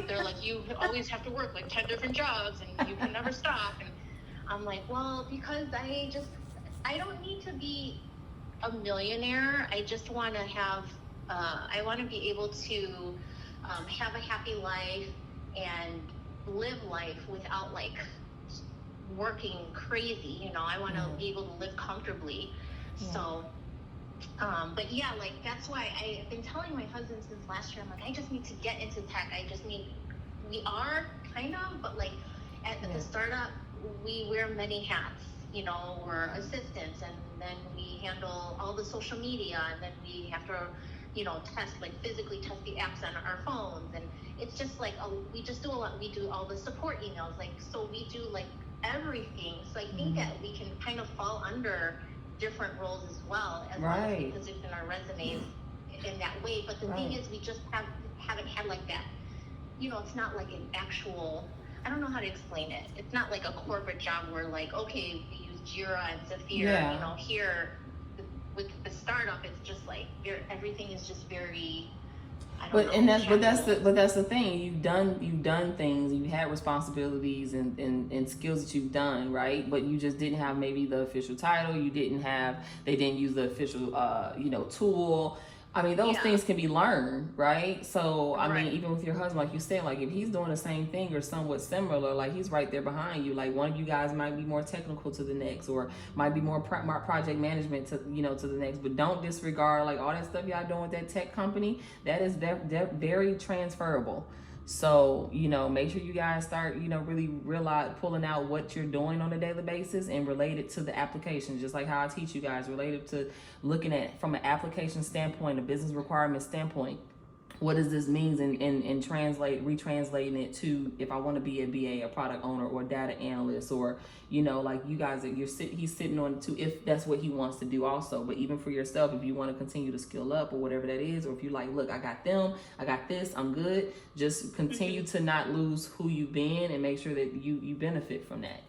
right. They're like, you always have to work like 10 different jobs and you can never stop. And I'm like, well, because I don't need to be a millionaire. I just want to have, I want to be able to have a happy life and live life without like working crazy. You know, I want to be able to live comfortably. So, but yeah, like that's why I've been telling my husband since last year, I'm like, I just need to get into tech. We are kind of, but like at the startup, we wear many hats. You know, we're assistants, and then we handle all the social media, and then we have to, you know, physically test the apps on our phones, and it's just like we just do a lot. We do all the support emails, like, so we do like everything. So I think that we can kind of fall under different roles as well, as long as we position our resumes in that way. But the thing is, we just haven't had like that. You know, it's not like an actual, I don't know how to explain it. It's not like a corporate job where like, okay, we use Jira and Zafir. You know, here with the startup, it's just like everything is just very. But that's the thing. You've done things. You've had responsibilities and skills that you've done, right? But you just didn't have maybe the official title. They didn't use the official tool. I mean, those things can be learned, right? So, I mean, even with your husband, like you said, like if he's doing the same thing or somewhat similar, like he's right there behind you. Like one of you guys might be more technical to the next, or might be more project management to to the next. But don't disregard like all that stuff y'all doing with that tech company. That is very transferable. So, make sure you guys start, really realize pulling out what you're doing on a daily basis and relate it to the application, just like how I teach you guys, related to looking at from an application standpoint, a business requirement standpoint. What does this mean and retranslating it to if I want to be a BA, a product owner, or data analyst, or like you guys that he's sitting on to, if that's what he wants to do also. But even for yourself, if you want to continue to skill up or whatever that is, or if you like, look, I got them, I got this, I'm good. Just continue to not lose who you've been and make sure that you benefit from that.